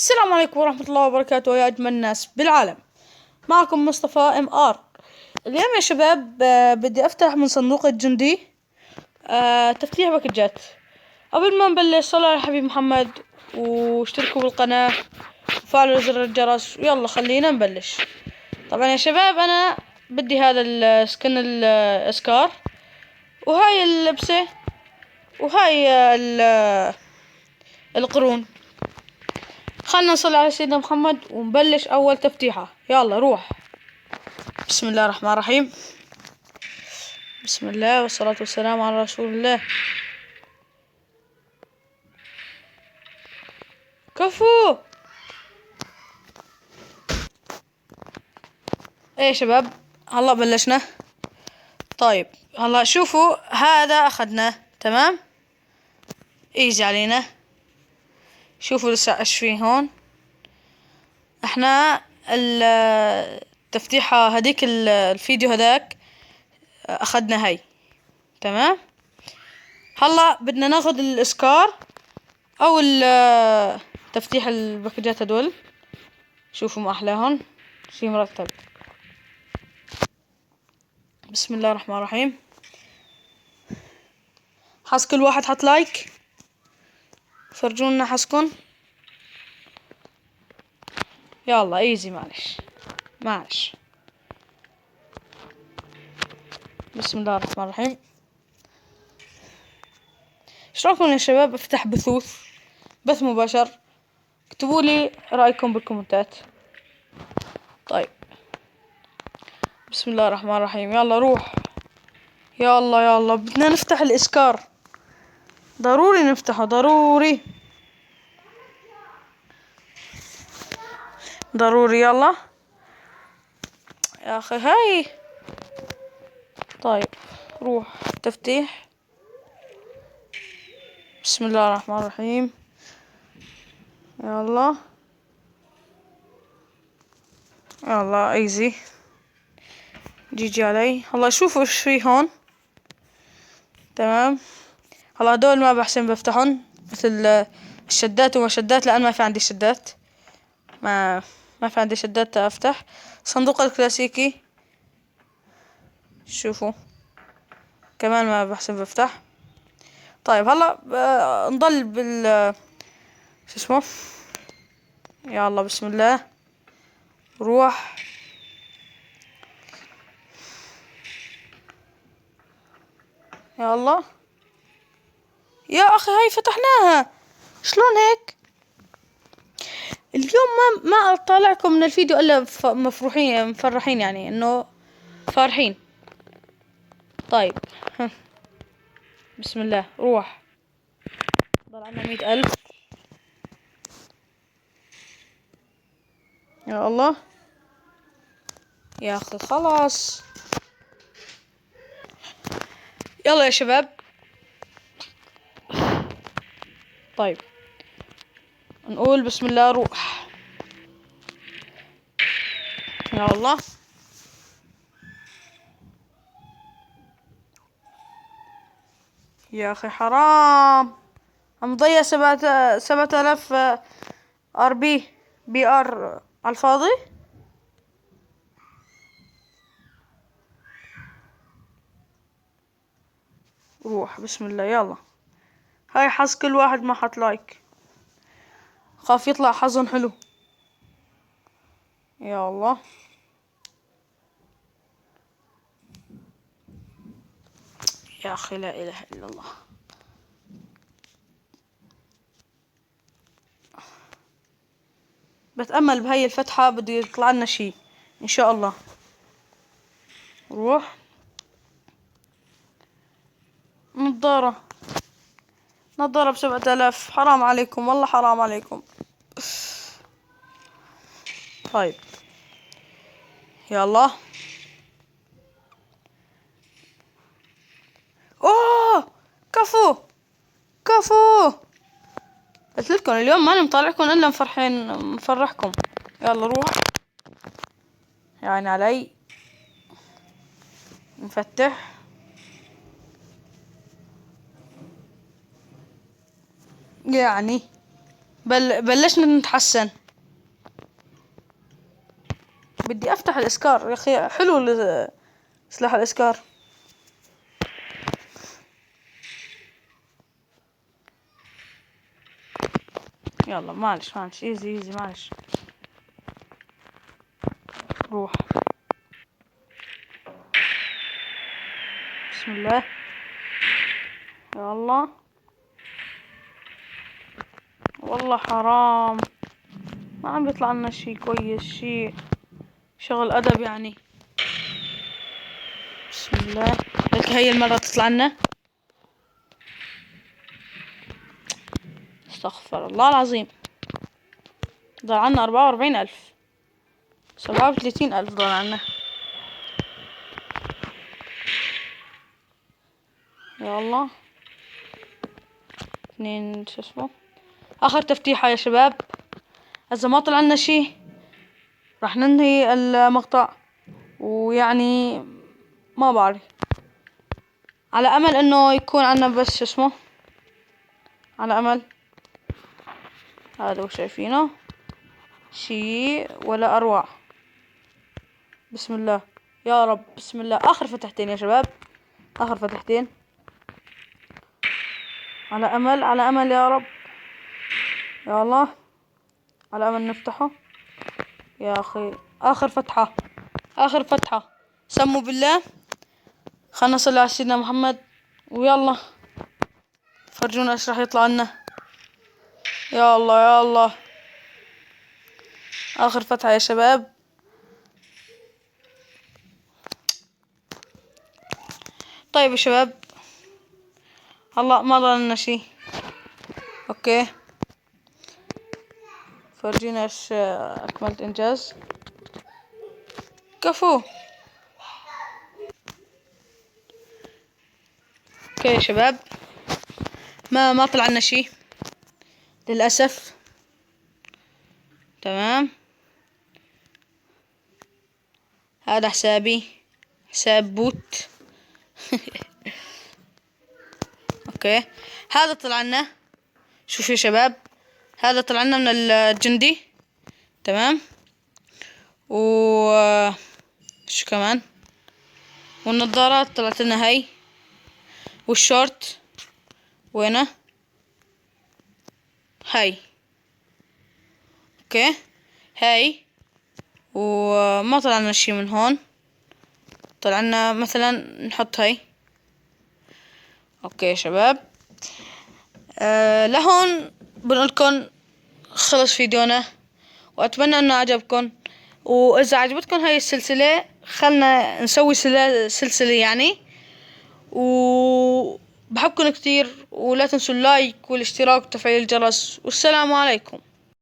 السلام عليكم ورحمة الله وبركاته يا أجمل الناس بالعالم. معكم مصطفى MR. اليوم يا شباب بدي أفتح من صندوق الجندي تفتيح باكجات. قبل ما نبلش صلوا على الحبيب محمد واشتركوا بالقناة وفعلوا زر الجرس ويلا خلينا نبلش. طبعا يا شباب أنا بدي هذا السكن الاسكار وهاي اللبسة وهاي القرون. خلنا نصلي على سيدنا محمد ونبلش أول تفتيحة. يلا روح. بسم الله الرحمن الرحيم. بسم الله والصلاة والسلام على رسول الله. كفو. ايه يا شباب هلا بلشنا. طيب هلا شوفوا هذا اخذناه تمام ايزي علينا. شوفوا لسه ايش فيه هون. احنا التفتيحة هذيك الفيديو هذاك اخذنا هاي تمام. هلا بدنا ناخذ الاسكار او تفتيح الباكجات هدول. شوفوا ما احلاهم شي مرتب. بسم الله الرحمن الرحيم. حس كل واحد حط لايك فرجونا حسكن. يلا ايزي معلش. بسم الله الرحمن الرحيم. ايش رايكم يا شباب افتح بث مباشر؟ اكتبوا لي رايكم بالكومنتات. طيب بسم الله الرحمن الرحيم. يلا روح. يلا بدنا نفتح الاسكار. ضروري نفتحه ضروري يلا يا اخي هاي. طيب روح تفتيح. بسم الله الرحمن الرحيم. يلا ايزي جي علي. هلا شوفوا ايش في هون تمام. هلا هدول ما بحسن بفتحهم مثل الشدات وما شدات لان ما في عندي شدات. ما في عندي شدات افتح. صندوق الكلاسيكي شوفوا كمان ما بحسن بفتح. طيب هلا نضل شو اسمه. يلا بسم الله روح. يلا يا اخي هاي فتحناها. شلون هيك؟ اليوم ما اطلعكم من الفيديو الا مفرحين يعني انه فرحين. طيب بسم الله روح. ضل عنا 100,000. يا الله يا اخي خلاص. يلا يا شباب. طيب نقول بسم الله روح. يا الله يا اخي حرام عم ضيع 7000 BR على الفاضي. روح بسم الله. يلا هاي حظ كل واحد ما حط لايك. خاف يطلع حظهم حلو. يا الله يا اخي لا اله الا الله. بتأمل بهاي الفتحة بده يطلع لنا شي ان شاء الله. روح. نظارة ب7000. حرام عليكم والله حرام عليكم. طيب يلا. اوه كفو قلت لكم اليوم ماني مطالعكم الا مفرحكم. يلا روح. يعني علي نفتح. يعني بلشنا نتحسن. بدي افتح الاسكار يا اخي، حلو سلاح الاسكار. يلا معلش ايزي معلش. روح. بسم الله. يا الله. والله حرام، ما عم بيطلع لنا شي كويس، شي شغل ادب يعني. بسم الله. هيك هي المرة تطلع لنا. استغفر الله العظيم. ضل عنا 44,000، 37,000 ضل عنا. يا الله. 2 شو اسمه، اخر تفتيحة يا شباب. اذا ما طلع لنا شي راح ننهي المقطع، ويعني ما بعرف، على امل انه يكون عنا بس شو اسمه، على امل. هذا وش شايفينه، شي ولا اروع. بسم الله يا رب، بسم الله. اخر فتحتين يا شباب، اخر فتحتين. على امل يا رب. يا الله، على امل نفتحه يا اخي. اخر فتحة، سموا بالله. خلنا نصلي على سيدنا محمد ويلا. فرجونا ايش راح يطلع لنا. يا الله يا الله. اخر فتحة يا شباب. طيب يا شباب، هلا ما ضل لنا شي. اوكي، فرجينا ايش اكملت انجاز. كفو. اوكي يا شباب، ما طلع لنا شي للاسف. تمام. هذا حسابي، حساب بوت. اوكي، هذا طلع لنا. شوف يا شباب، هذا طلع لنا من الجندي. تمام. و شو كمان، والنظارات طلعت لنا هاي، والشورت وينه، هاي. اوكي هاي. وما طلع لنا شي من هون، طلع لنا مثلا نحط هاي. اوكي يا شباب، لهون بنقولكن خلص فيديونا، واتمنى انه عجبكم. واذا عجبتكم هاي السلسلة خلنا نسوي سلسلة يعني. وبحبكم كتير، ولا تنسوا اللايك والاشتراك وتفعيل الجرس. والسلام عليكم.